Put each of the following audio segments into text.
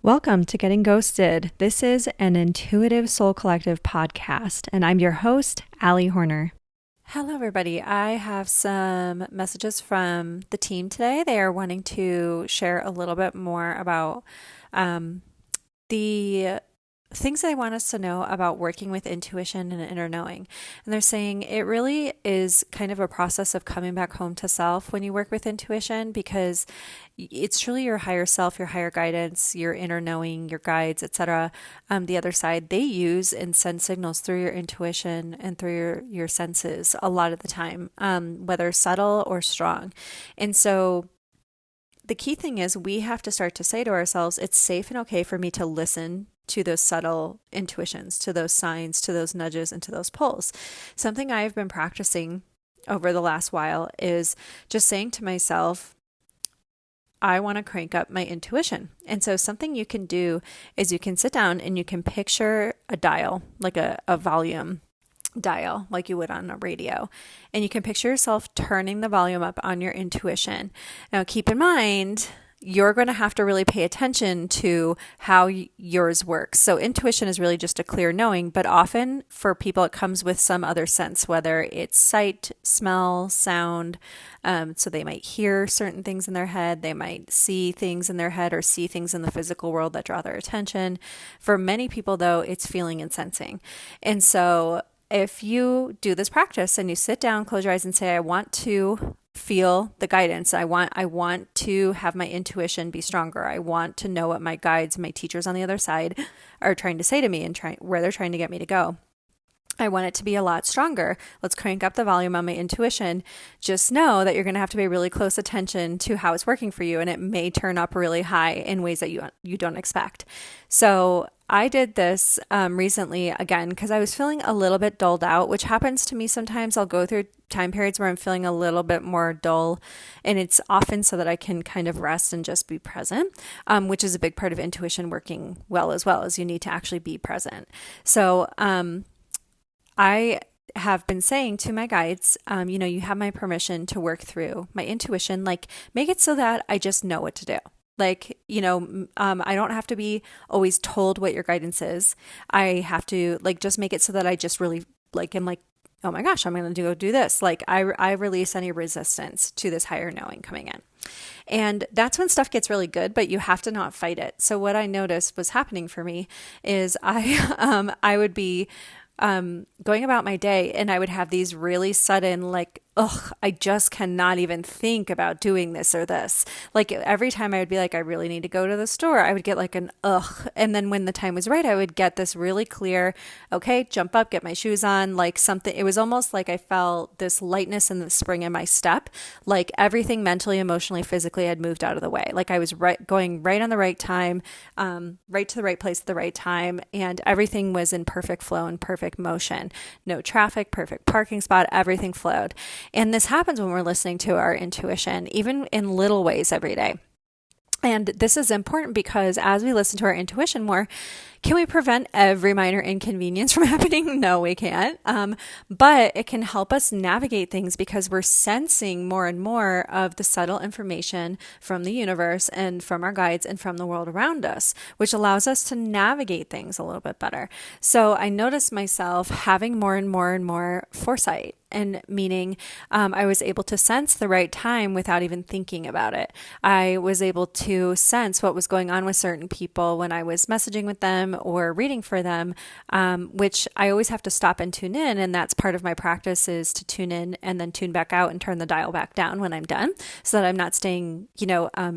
Welcome to Getting Ghosted. This is an Intuitive Soul Collective podcast, and I'm your host, Allie Horner. Hello, everybody. I have some messages from the team today. They are wanting to share a little bit more about the things they want us to know about working with intuition and inner knowing. And they're saying it really is kind of a process of coming back home to self when you work with intuition, because it's truly your higher self, your higher guidance, your inner knowing, your guides, etc. The other side, they use and send signals through your intuition and through your senses a lot of the time, whether subtle or strong. And so the key thing is we have to start to say to ourselves, it's safe and okay for me to listen to those subtle intuitions, to those signs, to those nudges, and to those pulls. Something I've been practicing over the last while is just saying to myself, I want to crank up my intuition. And so something you can do is you can sit down and you can picture a dial, like a volume dial, like you would on a radio. And you can picture yourself turning the volume up on your intuition. Now, keep in mind, you're going to have to really pay attention to how yours works. So intuition is really just a clear knowing, but often for people, it comes with some other sense, whether it's sight, smell, sound. So they might hear certain things in their head. They might see things in their head or see things in the physical world that draw their attention. For many people, though, it's feeling and sensing. And so if you do this practice and you sit down, close your eyes and say, I want to feel the guidance. I want to have my intuition be stronger. I want to know what my guides, my teachers on the other side are trying to say to me and where they're trying to get me to go. I want it to be a lot stronger. Let's crank up the volume on my intuition. Just know that you're going to have to pay really close attention to how it's working for you, and it may turn up really high in ways that you don't expect. So I did this recently again because I was feeling a little bit dulled out, which happens to me sometimes. I'll go through time periods where I'm feeling a little bit more dull, and it's often so that I can kind of rest and just be present, which is a big part of intuition working well as you need to actually be present. So I have been saying to my guides, you have my permission to work through my intuition, like make it so that I just know what to do. Like, I don't have to be always told what your guidance is. I have to just make it so that I just really am like, oh my gosh, I'm going to go do this. Like I release any resistance to this higher knowing coming in. And that's when stuff gets really good, but you have to not fight it. So what I noticed was happening for me is I would be going about my day and I would have these really sudden, I just cannot even think about doing this or this. Like every time I would be like, I really need to go to the store, I would get like an ugh. And then when the time was right, I would get this really clear, okay, jump up, get my shoes on, like something. It was almost like I felt this lightness in the spring in my step, like everything mentally, emotionally, physically had moved out of the way. Like I was going right on the right time, right to the right place at the right time. And everything was in perfect flow and perfect motion. No traffic, perfect parking spot, everything flowed. And this happens when we're listening to our intuition, even in little ways every day. And this is important because as we listen to our intuition more, can we prevent every minor inconvenience from happening? No, we can't. But it can help us navigate things because we're sensing more and more of the subtle information from the universe and from our guides and from the world around us, which allows us to navigate things a little bit better. So I noticed myself having more and more and more foresight. And meaning I was able to sense the right time without even thinking about it. I was able to sense what was going on with certain people when I was messaging with them or reading for them, which I always have to stop and tune in. And that's part of my practice is to tune in and then tune back out and turn the dial back down when I'm done so that I'm not staying,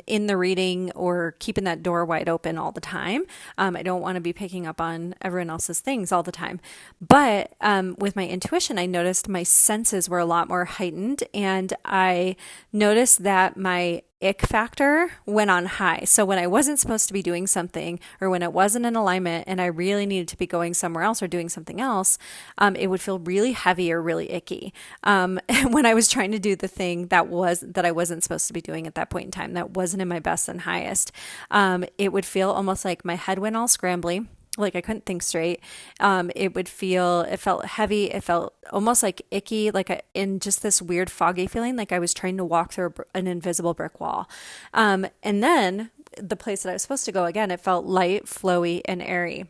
in the reading or keeping that door wide open all the time. I don't want to be picking up on everyone else's things all the time. But with my intuition, I noticed my senses were a lot more heightened, and I noticed that my ick factor went on high. So when I wasn't supposed to be doing something or when it wasn't in alignment and I really needed to be going somewhere else or doing something else, it would feel really heavy or really icky. When I was trying to do the thing that I wasn't supposed to be doing at that point in time, that wasn't in my best and highest, it would feel almost like my head went all scrambly. Like I couldn't think straight. It felt heavy. It felt almost like icky, in just this weird foggy feeling, like I was trying to walk through an invisible brick wall. And then the place that I was supposed to go. Again, it felt light, flowy, and airy.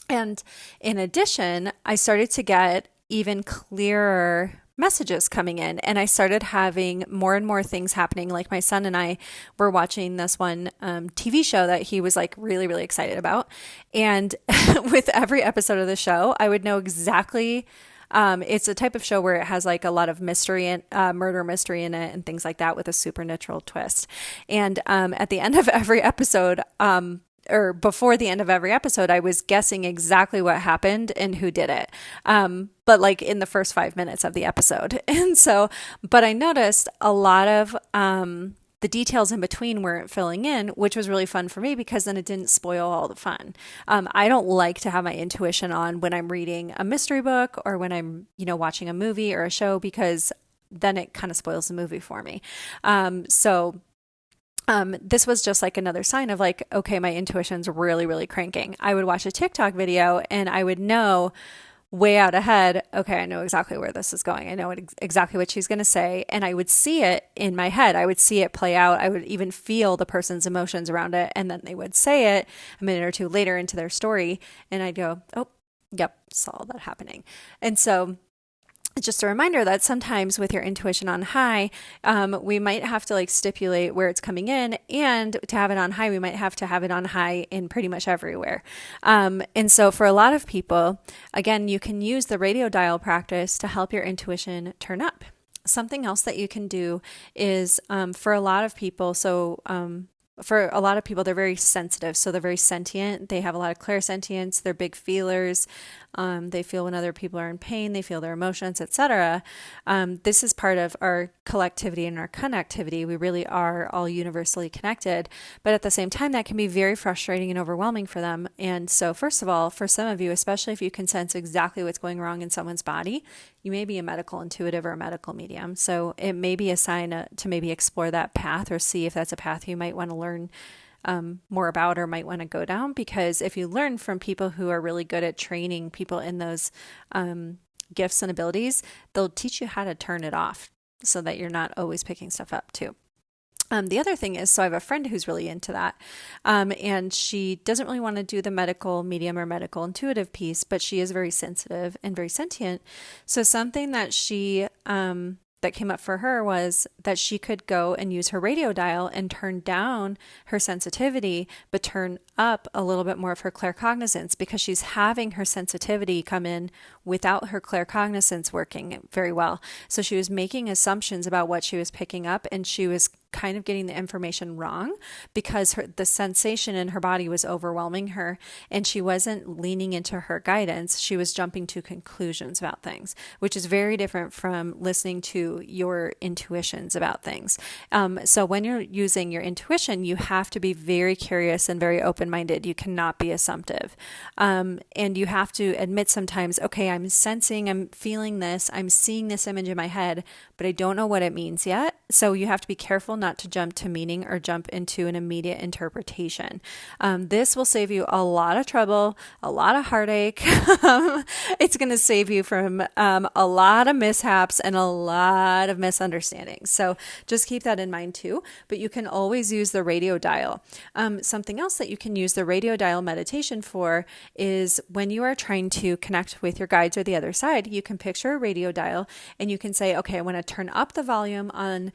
And in addition, I started to get even clearer messages coming in, and I started having more and more things happening. Like my son and I were watching this one TV show that he was like really, really excited about. And with every episode of the show, I would know exactly. It's a type of show where it has like a lot of mystery and murder mystery in it and things like that with a supernatural twist. And at the end of every episode, or before the end of every episode, I was guessing exactly what happened and who did it. But like in the first 5 minutes of the episode. And so, but I noticed a lot of the details in between weren't filling in, which was really fun for me because then it didn't spoil all the fun. I don't like to have my intuition on when I'm reading a mystery book or when I'm, watching a movie or a show, because then it kind of spoils the movie for me. This was just like another sign of like, okay, my intuition's really, really cranking. I would watch a TikTok video and I would know way out ahead, okay, I know exactly where this is going. I know exactly what she's going to say. And I would see it in my head. I would see it play out. I would even feel the person's emotions around it. And then they would say it a minute or two later into their story. And I'd go, oh, yep, saw that happening. And so just a reminder that sometimes with your intuition on high, we might have to like stipulate where it's coming in, and to have it on high, we might have to have it on high in pretty much everywhere. And so for a lot of people, again, you can use the radio dial practice to help your intuition turn up. Something else that you can do is for a lot of people, they're very sensitive. So they're very sentient. They have a lot of clairsentience. They're big feelers. They feel when other people are in pain. They feel their emotions, etc. This is part of our collectivity and our connectivity. We really are all universally connected. But at the same time, that can be very frustrating and overwhelming for them. And so first of all, for some of you, especially if you can sense exactly what's going wrong in someone's body, you may be a medical intuitive or a medical medium. So it may be a sign to maybe explore that path or see if that's a path you might want to learn more about or might want to go down. Because if you learn from people who are really good at training people in those gifts and abilities, they'll teach you how to turn it off so that you're not always picking stuff up too. The other thing is, so I have a friend who's really into that, and she doesn't really want to do the medical medium or medical intuitive piece, but she is very sensitive and very sentient. So something that that came up for her was that she could go and use her radio dial and turn down her sensitivity, but turn up a little bit more of her claircognizance, because she's having her sensitivity come in without her claircognizance working very well. So she was making assumptions about what she was picking up, and she was kind of getting the information wrong because the sensation in her body was overwhelming her, and she wasn't leaning into her guidance. She was jumping to conclusions about things, which is very different from listening to your intuitions about things. So when you're using your intuition, you have to be very curious and very open-minded. You cannot be assumptive. And you have to admit sometimes, okay, I'm sensing, I'm feeling this, I'm seeing this image in my head, but I don't know what it means yet. So you have to be careful not to jump to meaning or jump into an immediate interpretation. This will save you a lot of trouble, a lot of heartache. It's going to save you from a lot of mishaps and a lot of misunderstandings. So just keep that in mind too. But you can always use the radio dial. Something else that you can use the radio dial meditation for is when you are trying to connect with your guides or the other side, you can picture a radio dial and you can say, okay, I want to turn up the volume on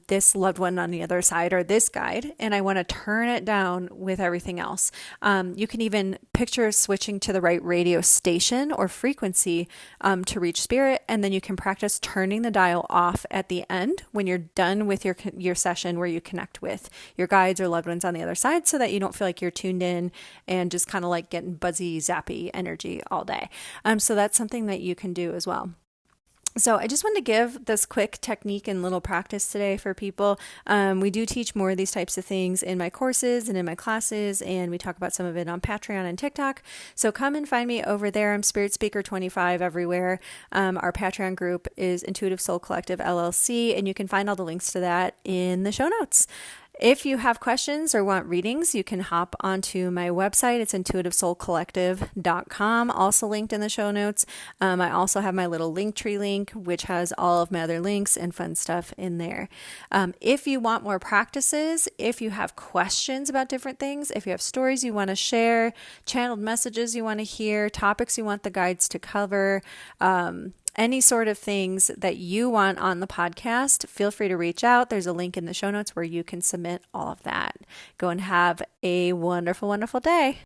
this loved one on the other side or this guide, and I want to turn it down with everything else. You can even picture switching to the right radio station or frequency to reach spirit, and then you can practice turning the dial off at the end when you're done with your session where you connect with your guides or loved ones on the other side, so that you don't feel like you're tuned in and just kind of like getting buzzy, zappy energy all day. So that's something that you can do as well. So I just wanted to give this quick technique and little practice today for people. We do teach more of these types of things in my courses and in my classes, and we talk about some of it on Patreon and TikTok. So come and find me over there. I'm Spirit Speaker 25 everywhere. Our Patreon group is Intuitive Soul Collective LLC, and you can find all the links to that in the show notes. If you have questions or want readings, you can hop onto my website. It's intuitivesoulcollective.com, also linked in the show notes. I also have my little Linktree link, which has all of my other links and fun stuff in there. If you want more practices, if you have questions about different things, if you have stories you want to share, channeled messages you want to hear, topics you want the guides to cover, any sort of things that you want on the podcast, feel free to reach out. There's a link in the show notes where you can submit all of that. Go and have a wonderful, wonderful day.